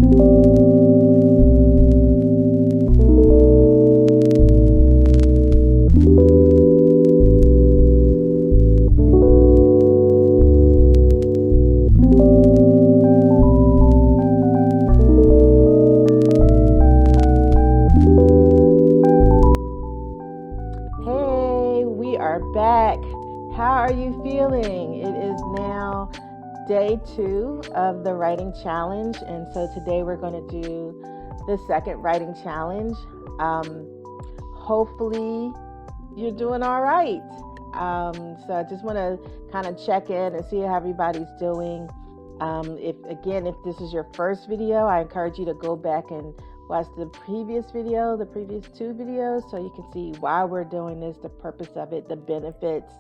Hey, we are back. How are you feeling? It is now day 2 of the writing challenge, and so today we're going to do the second writing challenge. Hopefully you're doing all right. So I just want to kind of check in and see how everybody's doing. If this is your first video, I encourage you to go back and watch the previous 2 videos, so you can see why we're doing this, the purpose of it, the benefits,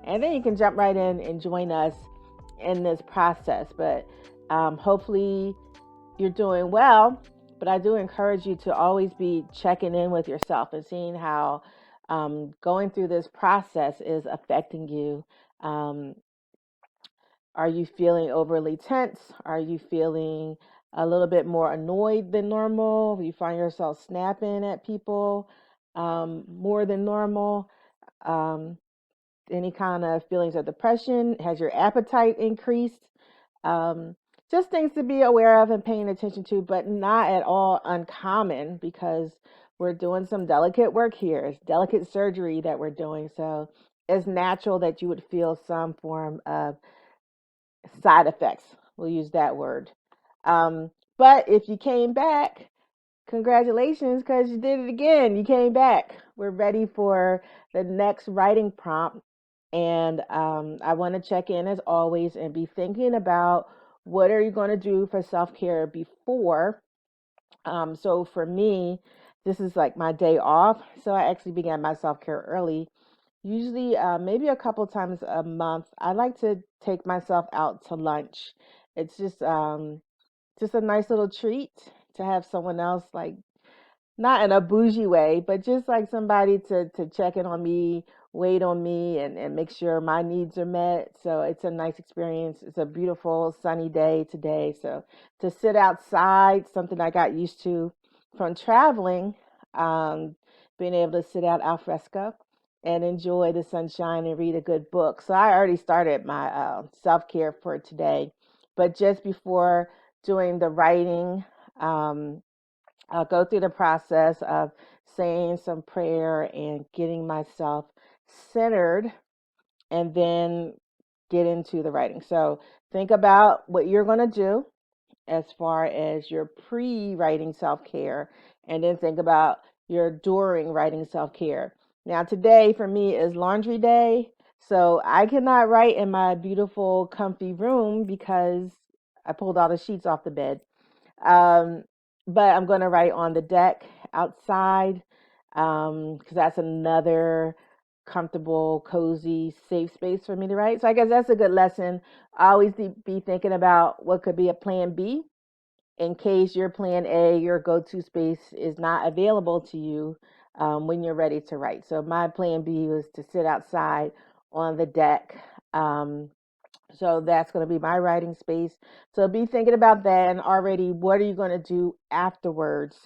and then you can jump right in and join us in this process. But hopefully you're doing well. But I do encourage you to always be checking in with yourself and seeing how going through this process is affecting you. Are you feeling overly tense? Are you feeling a little bit more annoyed than normal? Do you find yourself snapping at people more than normal? Any kind of feelings of depression? Has your appetite increased? Just things to be aware of and paying attention to, but not at all uncommon, because we're doing some delicate work here. It's delicate surgery that we're doing. So it's natural that you would feel some form of side effects. We'll use that word. But if you came back, congratulations, because you did it again. You came back. We're ready for the next writing prompt. And I want to check in as always and be thinking about what are you going to do for self-care before. So for me, this is like my day off. So I actually began my self-care early. Usually, maybe a couple times a month, I like to take myself out to lunch. It's just a nice little treat to have someone else, like, not in a bougie way, but just like somebody to check in on me, wait on me, and make sure my needs are met. So it's a nice experience. It's a beautiful sunny day today. So to sit outside, something I got used to from traveling, being able to sit out al fresco and enjoy the sunshine and read a good book. So I already started my self-care for today. But just before doing the writing, I'll go through the process of saying some prayer and getting myself centered, and then get into the writing. So think about what you're going to do as far as your pre-writing self-care, and then think about your during writing self-care. Now today for me is laundry day, so I cannot write in my beautiful comfy room because I pulled all the sheets off the bed. Um, but I'm going to write on the deck outside, because that's another comfortable, cozy, safe space for me to write. So I guess that's a good lesson. I always be thinking about what could be a plan B in case your plan A, your go-to space, is not available to you when you're ready to write. So my plan B was to sit outside on the deck. So that's going to be my writing space. So be thinking about that, and already what are you going to do afterwards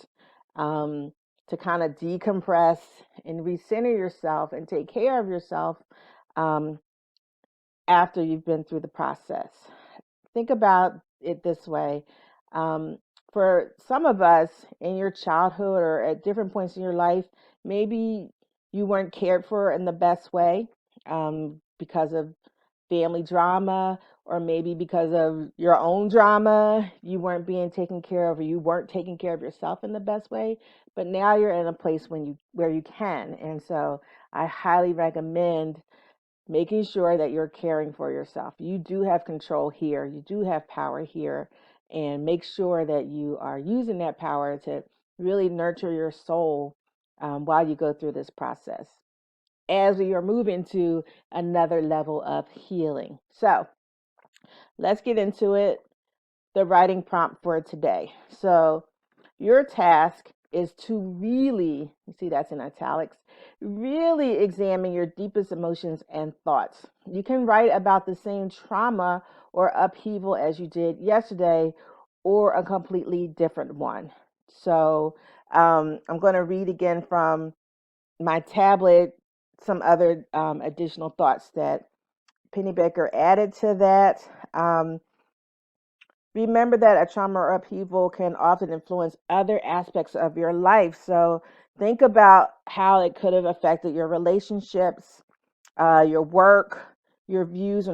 to kind of decompress and recenter yourself and take care of yourself um, after you've been through the process. Think about it this way. Um, for some of us, in your childhood or at different points in your life, maybe you weren't cared for in the best way because of family drama, or maybe because of your own drama, you weren't being taken care of, or you weren't taking care of yourself in the best way. But now you're in a place where you can. And so I highly recommend making sure that you're caring for yourself. You do have control here. You do have power here. And make sure that you are using that power to really nurture your soul while you go through this process, as we are moving to another level of healing. So let's get into it. The writing prompt for today. So your task is to really, you see that's in italics, really examine your deepest emotions and thoughts. You can write about the same trauma or upheaval as you did yesterday, or a completely different one. So I'm going to read again from my tablet some other additional thoughts that Penny Baker added to that. Remember that a trauma or upheaval can often influence other aspects of your life. So think about how it could have affected your relationships, your work, your views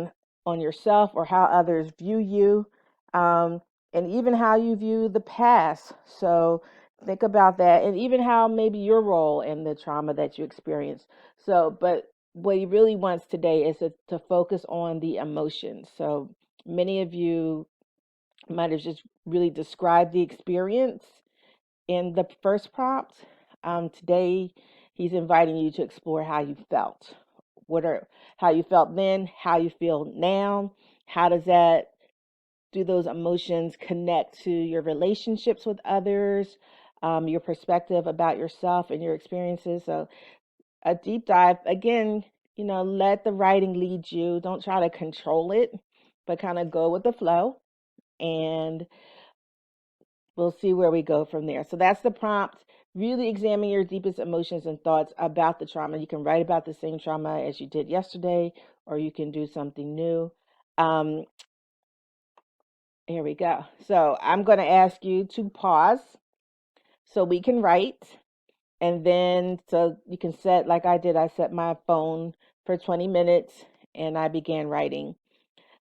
on yourself or how others view you, and even how you view the past. So think about that, and even how maybe your role in the trauma that you experienced. So, but what he really wants today is to focus on the emotions. So many of you might have just really described the experience in the first prompt. Today, he's inviting you to explore how you felt. How you felt then, how you feel now. How does that do those emotions connect to your relationships with others, your perspective about yourself and your experiences? So a deep dive again. Let the writing lead you. Don't try to control it, but kind of go with the flow, and we'll see where we go from there. So that's the prompt. Really examine your deepest emotions and thoughts about the trauma. You can write about the same trauma as you did yesterday, or you can do something new. Um, Here we go. So I'm going to ask you to pause so we can write. And then, so you can set, like I did, I set my phone for 20 minutes and I began writing.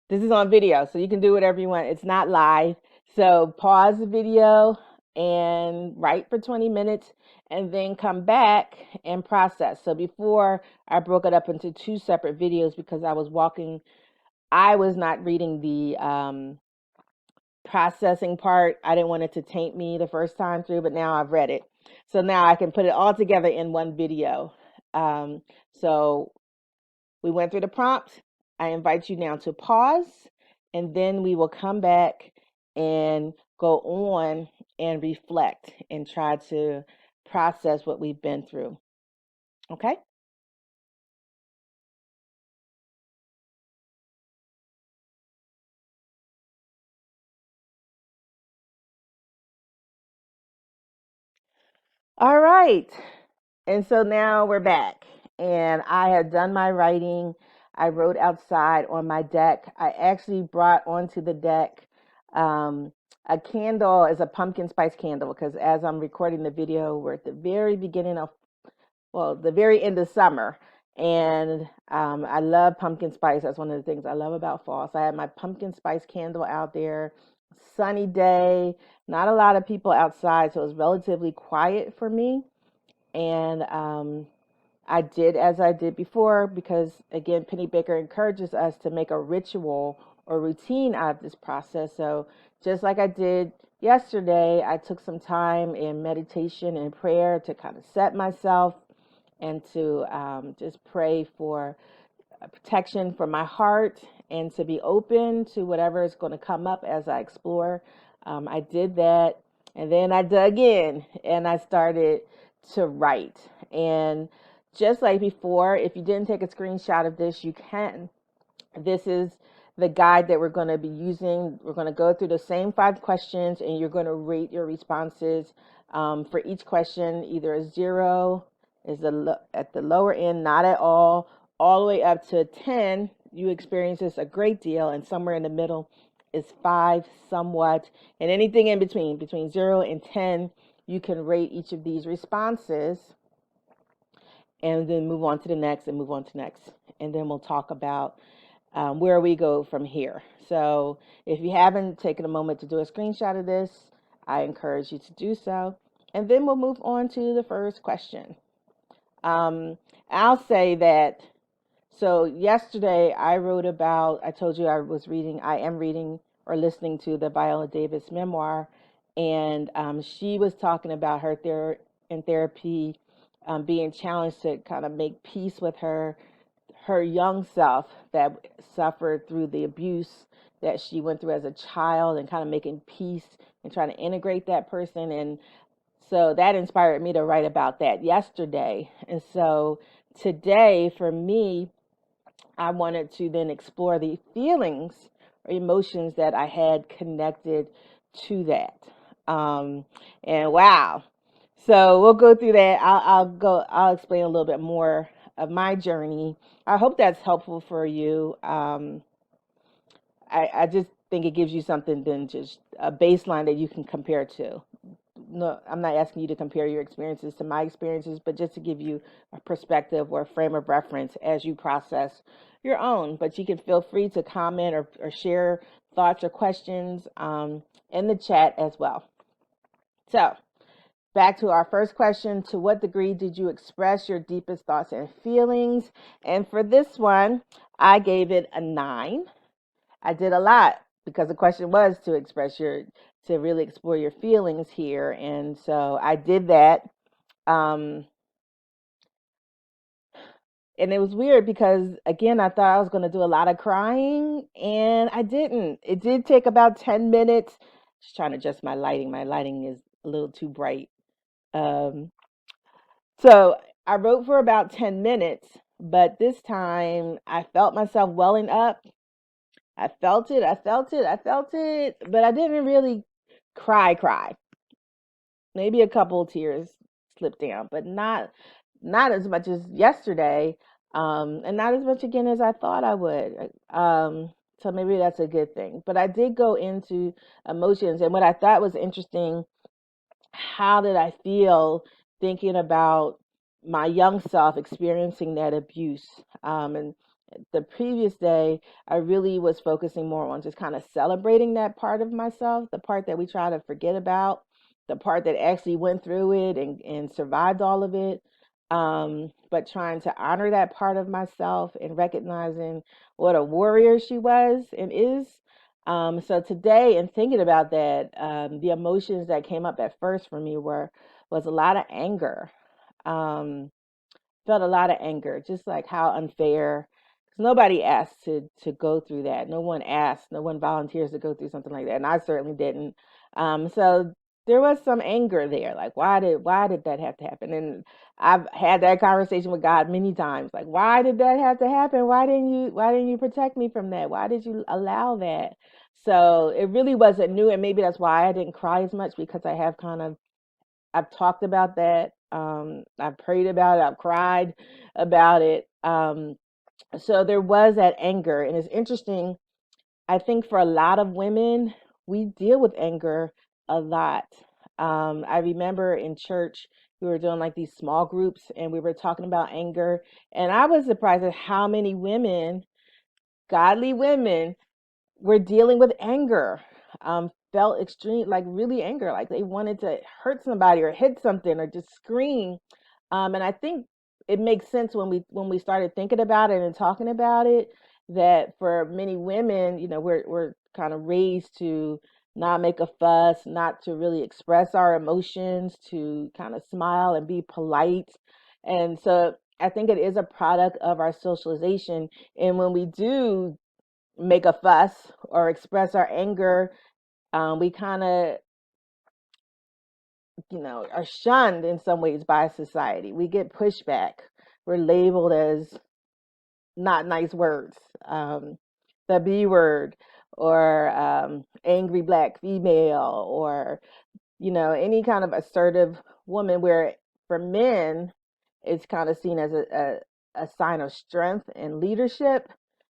This is on video, so you can do whatever you want. It's not live. So pause the video and write for 20 minutes and then come back and process. So before, I broke it up into two separate videos because I was not reading the processing part. I didn't want it to taint me the first time through, but now I've read it. So now I can put it all together in one video. So we went through the prompt. I invite you now to pause, and then we will come back and go on and reflect and try to process what we've been through. Okay? All right. And so now we're back, and I had done my writing. I wrote outside on my deck. I actually brought onto the deck a candle, as a pumpkin spice candle, because as I'm recording the video, we're at the very beginning of, well, the very end of summer. And I love pumpkin spice. That's one of the things I love about fall. So I had my pumpkin spice candle out there, sunny day, not a lot of people outside, so it was relatively quiet for me. And I did as I did before because, again, Penny Baker encourages us to make a ritual or routine out of this process. So just like I did yesterday, I took some time in meditation and prayer to kind of set myself and to just pray for protection for my heart and to be open to whatever is going to come up as I explore. I did that, and then I dug in and I started to write. And just like before, if you didn't take a screenshot of this, you can. This is the guide that we're going to be using. We're going to go through the same 5 questions, and you're going to rate your responses. For each question, either a 0 is at the lower end, not at all the way up to 10, you experience this a great deal, and somewhere in the middle is 5, somewhat, and anything in between 0 and 10, you can rate each of these responses, and then move on to the next and move on to next. And then we'll talk about where we go from here. So if you haven't taken a moment to do a screenshot of this, I encourage you to do so. And then we'll move on to the first question. I'll say that, so yesterday I told you I am reading or listening to the Viola Davis memoir, and she was talking about her in therapy, being challenged to kind of make peace with her young self that suffered through the abuse that she went through as a child, and kind of making peace and trying to integrate that person. And so that inspired me to write about that yesterday. And so today, for me, I wanted to then explore the feelings or emotions that I had connected to that. And wow. So we'll go through that. I'll explain a little bit more of my journey. I hope that's helpful for you. I just think it gives you something than just a baseline that you can compare to. No, I'm not asking you to compare your experiences to my experiences, but just to give you a perspective or a frame of reference as you process your own. But you can feel free to comment or share thoughts or questions in the chat as well. So, back to our first question. To what degree did you express your deepest thoughts and feelings? And for this one, I gave it a 9. I did a lot because the question was to really explore your feelings here. And so I did that. Um, and it was weird because, again, I thought I was going to do a lot of crying, and I didn't. It did take about 10 minutes. Just trying to adjust my lighting. My lighting is a little too bright. Um, so I wrote for about 10 minutes, but this time I felt myself welling up. I felt it, I felt it, I felt it, but I didn't really cry. Maybe a couple of tears slipped down, but not as much as yesterday, and not as much again as I thought I would. So maybe that's a good thing. But I did go into emotions, and what I thought was interesting, how did I feel thinking about my young self experiencing that abuse? And the previous day, I really was focusing more on just kind of celebrating that part of myself, the part that we try to forget about, the part that actually went through it and survived all of it. But trying to honor that part of myself and recognizing what a warrior she was and is. So today, in thinking about that, the emotions that came up at first for me was a lot of anger. Um, Felt a lot of anger, just like how unfair. 'Cause nobody asked to go through that. No one asked. No one volunteers to go through something like that, and I certainly didn't. So there was some anger there. Like, why did that have to happen? And I've had that conversation with God many times. Like, why did that have to happen? Why didn't you protect me from that? Why did you allow that? So it really wasn't new, and maybe that's why I didn't cry as much because I've talked about that. I've prayed about it. I've cried about it. So there was that anger. And it's interesting. I think for a lot of women, we deal with anger a lot. I remember in church, we were doing like these small groups and we were talking about anger. And I was surprised at how many women, godly women, were dealing with anger. Felt extreme, like really anger, like they wanted to hurt somebody or hit something or just scream. And I think it makes sense when we started thinking about it and talking about it, that for many women, we're kind of raised to not make a fuss, not to really express our emotions, to kind of smile and be polite. And so I think it is a product of our socialization. And when we do make a fuss or express our anger, we kind of, are shunned in some ways by society. We get pushback. We're labeled as not nice words, the B word, or angry black female, or any kind of assertive woman. Where for men, it's kind of seen as a sign of strength and leadership.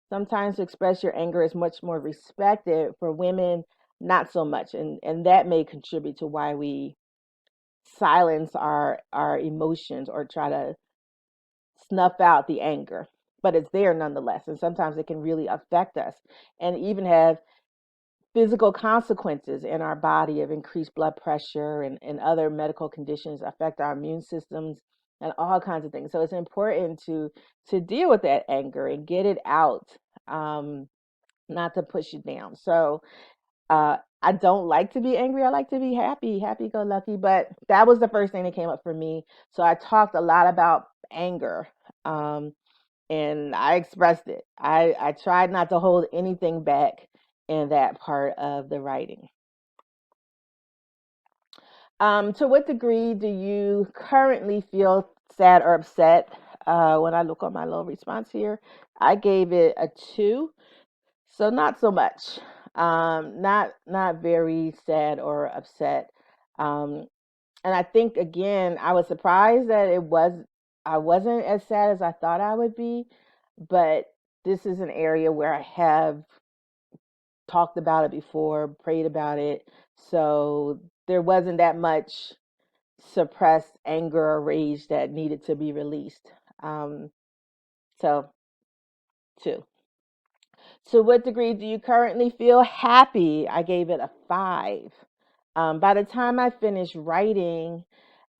Sometimes to express your anger is much more respected. For women, not so much, and that may contribute to why we silence our emotions or try to snuff out the anger. But it's there nonetheless, and sometimes it can really affect us and even have physical consequences in our body of increased blood pressure and other medical conditions, affect our immune systems and all kinds of things. So it's important to deal with that anger and get it out, not to push it down. So I don't like to be angry. I like to be happy, happy go lucky. But that was the first thing that came up for me. So I talked a lot about anger. And I expressed it. I tried not to hold anything back in that part of the writing. To what degree do you currently feel sad or upset? When I look on my little response here, I gave it a 2, so not so much. Not very sad or upset. Um, and I think again, I was surprised that I wasn't as sad as I thought I would be, but this is an area where I have talked about it before, prayed about it. So there wasn't that much suppressed anger or rage that needed to be released. Um, so, two. To what degree do you currently feel happy? I gave it a five. By the time I finished writing,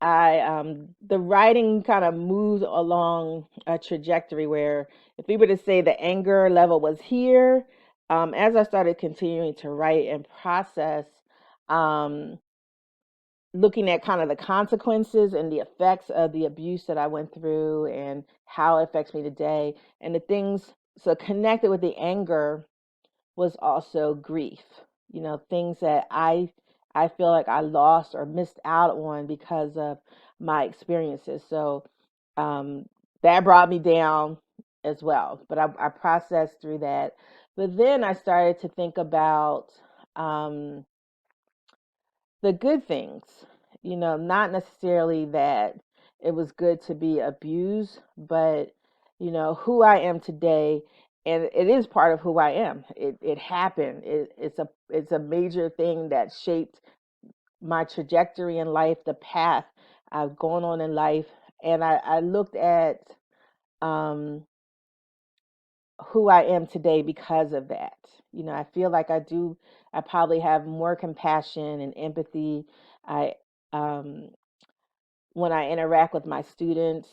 I the writing kind of moved along a trajectory where if we were to say the anger level was here, as I started continuing to write and process, um, looking at kind of the consequences and the effects of the abuse that I went through and how it affects me today, and the things so connected with the anger was also grief. You know, things that I feel like I lost or missed out on because of my experiences. So um, that brought me down as well. But I processed through that. But then I started to think about um, the good things. You know, not necessarily that it was good to be abused, but you know who I am today, and it is part of who I am. It happened. It's a major thing that shaped my trajectory in life, the path I've gone on in life, and I looked at um, who I am today because of that. You know, I feel like I probably have more compassion and empathy. I, um, when I interact with my students,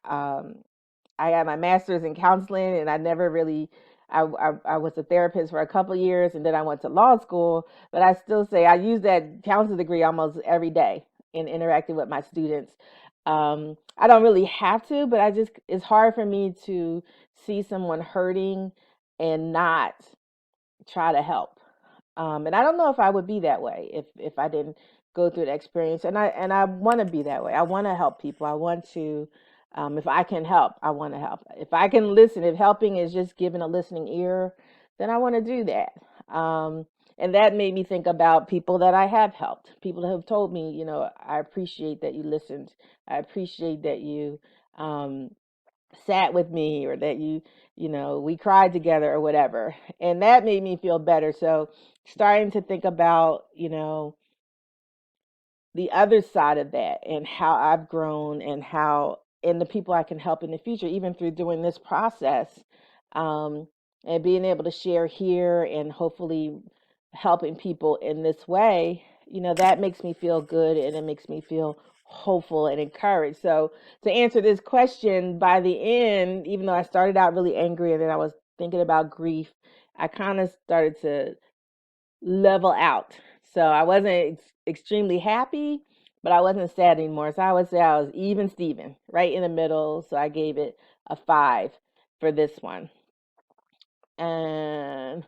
um, I got my master's in counseling, and I never really. I was a therapist for a couple of years, and then I went to law school. But I still say I use that counseling degree almost every day in interacting with my students. I don't really have to, but it's hard for me to see someone hurting and not try to help. And I don't know if I would be that way if I didn't go through the experience. And I want to be that way. I want to help people. I want to, if I can help, I want to help. If I can listen, if helping is just giving a listening ear, then I want to do that. And that made me think about people that I have helped, people that have told me, you know, I appreciate that you listened. I appreciate that you um, sat with me, or that you know, we cried together or whatever. And that made me feel better. So starting to think about, you know, the other side of that and how I've grown and how and the people I can help in the future, even through doing this process, um, and being able to share here and hopefully helping people in this way, you know, that makes me feel good and it makes me feel hopeful and encouraged. So to answer this question, by the end, even though I started out really angry and then I was thinking about grief, I kind of started to level out. So I wasn't extremely happy, but I wasn't sad anymore. So I would say I was even Steven, right in the middle. So I gave it a five for this one. And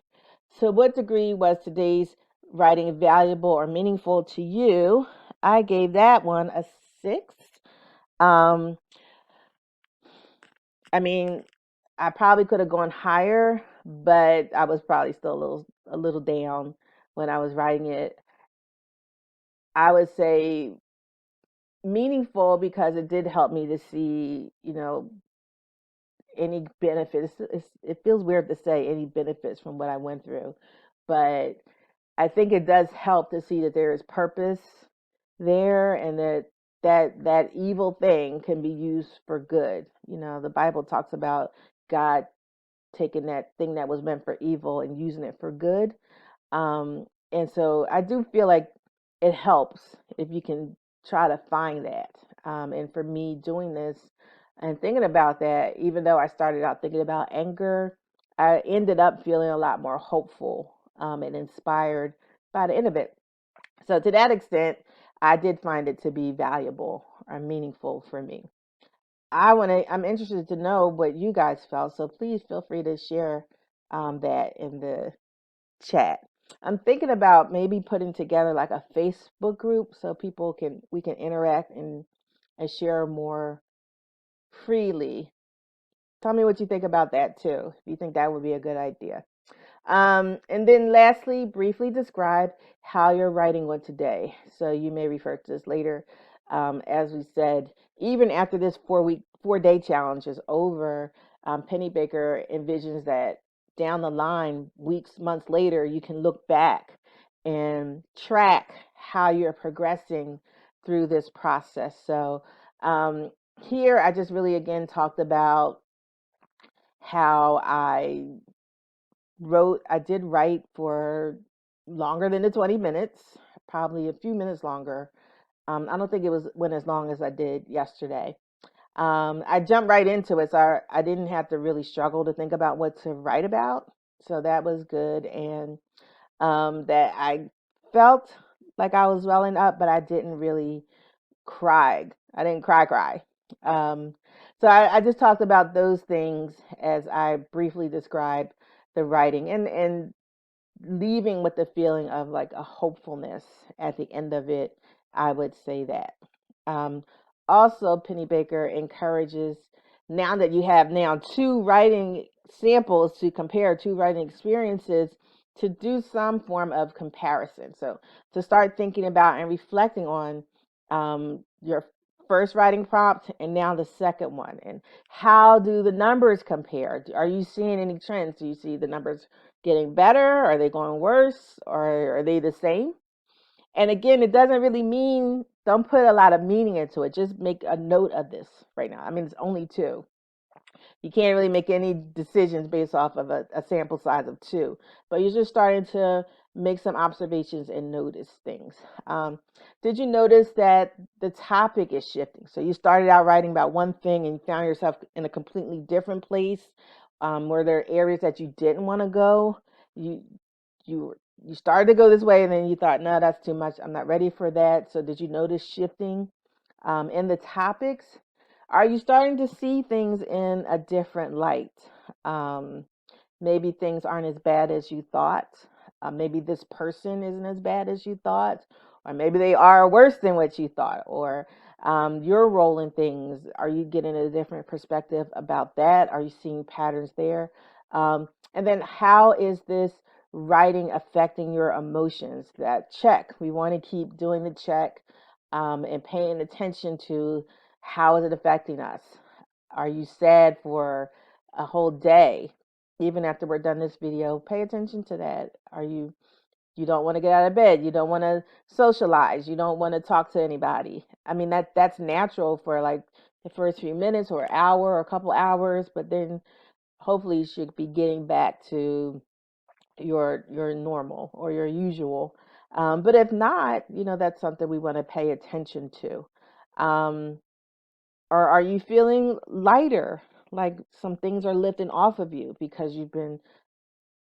to what degree was today's writing valuable or meaningful to you? I gave that one a six. Um, I mean, I probably could have gone higher, but I was probably still a little down when I was writing it. I would say meaningful because it did help me to see, you know, any benefits. It feels weird to say any benefits from what I went through, but I think it does help to see that there is purpose there, and that evil thing can be used for good. You know, the Bible talks about God taking that thing that was meant for evil and using it for good. And so I do feel like it helps if you can try to find that. And for me, doing this and thinking about that, even though I started out thinking about anger, I ended up feeling a lot more hopeful and inspired by the end of it. So to that extent, I did find it to be valuable or meaningful for me. I'm interested to know what you guys felt. So please feel free to share that in the chat. I'm thinking about maybe putting together like a Facebook group so we can interact and share more freely. Tell me what you think about that too. If you think that would be a good idea. And then lastly, briefly describe how your writing went today. So you may refer to this later. As we said, even after this 4-day challenge is over, Penny Baker envisions that down the line, weeks, months later, you can look back and track how you're progressing through this process. So here, I just really again talked about how I did write for longer than the 20 minutes, probably a few minutes longer. I don't think it went as long as I did yesterday. I jumped right into it, so I didn't have to really struggle to think about what to write about. So that was good. And that I felt like I was welling up, but I didn't really cry. I didn't cry. Um, so I just talked about those things as I briefly described the writing and leaving with the feeling of like a hopefulness at the end of it. I would say that. Um, Also, Penny Baker encourages, now that you have now two writing samples to compare, two writing experiences, to do some form of comparison. So to start thinking about and reflecting on your first writing prompt and now the second one, and how do the numbers compare? Are you seeing any trends? Do you see the numbers getting better? Are they going worse? Or are they the same? And again, it doesn't really mean, don't put a lot of meaning into it. Just make a note of this right now. I mean, it's only two. You can't really make any decisions based off of a sample size of two, but you're just starting to make some observations and notice things. Did you notice that the topic is shifting? So you started out writing about one thing and you found yourself in a completely different place. Were there areas that you didn't want to go? You you you started to go this way and then you thought, no, that's too much. I'm not ready for that. So did you notice shifting in the topics? Are you starting to see things in a different light? Um, Maybe things aren't as bad as you thought. Maybe this person isn't as bad as you thought, or maybe they are worse than what you thought, or your role in things. Are you getting a different perspective about that? Are you seeing patterns there? And then, how is this writing affecting your emotions? That check. We want to keep doing the check and paying attention to how is it affecting us. Are you sad for a whole day? Even after we're done this video, pay attention to that. You don't want to get out of bed, you don't want to socialize, you don't want to talk to anybody. I mean, that's natural for like the first few minutes or hour or a couple hours, but then hopefully you should be getting back to your normal or your usual. But if not, that's something we want to pay attention to. Um, or are you feeling lighter? Like some things are lifting off of you because you've been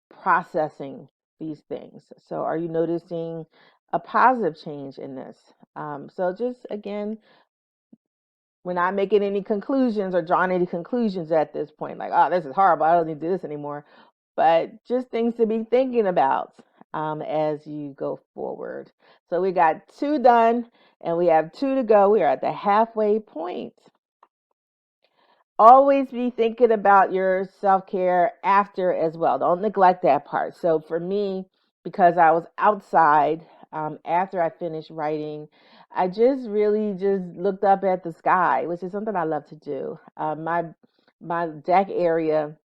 processing these things. So are you noticing a positive change in this? So just again, we're not making any conclusions or drawing any conclusions at this point, like, oh, this is horrible, I don't need to do this anymore. But just things to be thinking about as you go forward. So we got two done and we have two to go. We are at the halfway point. Always be thinking about your self-care after as well. Don't neglect that part. So for me, because I was outside after I finished writing, I just really just looked up at the sky, which is something I love to do. My deck area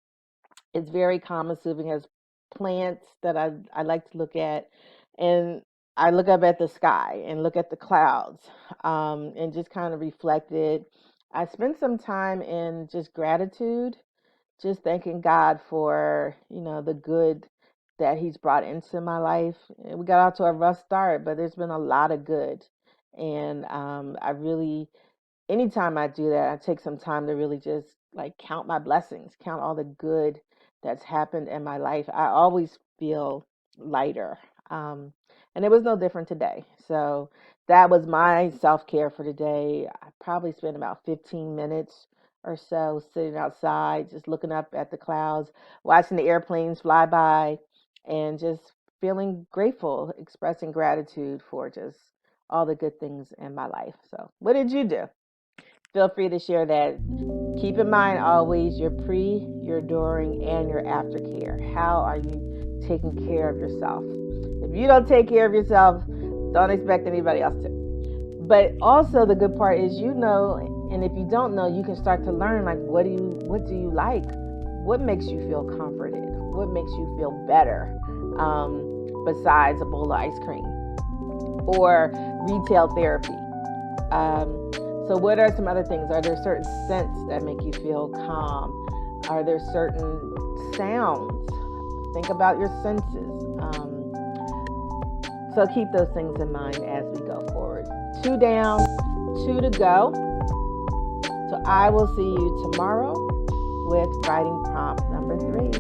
is very calm and soothing. It has plants that I like to look at, and I look up at the sky and look at the clouds, and just kind of reflect it. I spent some time in just gratitude, just thanking God for, the good that He's brought into my life. We got off to a rough start, but there's been a lot of good. And I really, anytime I do that, I take some time to really just like count my blessings, count all the good that's happened in my life. I always feel lighter. Um, and it was no different today. So that was my self care for today. I probably spent about 15 minutes or so sitting outside, just looking up at the clouds, watching the airplanes fly by, and just feeling grateful, expressing gratitude for just all the good things in my life. So, what did you do? Feel free to share that. Keep in mind always your pre, your during, and your aftercare. How are you taking care of yourself. If you don't take care of yourself, don't expect anybody else to. But also the good part is, you know, and if you don't know, you can start to learn, like, what do you like? What makes you feel comforted? What makes you feel better, besides a bowl of ice cream or retail therapy? So what are some other things? Are there certain scents that make you feel calm? Are there certain sounds? Think about your senses. So keep those things in mind as we go forward. 2 down, 2 to go. So I will see you tomorrow with writing prompt number 3.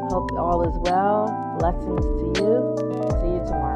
Hope all is well. Blessings to you. See you tomorrow.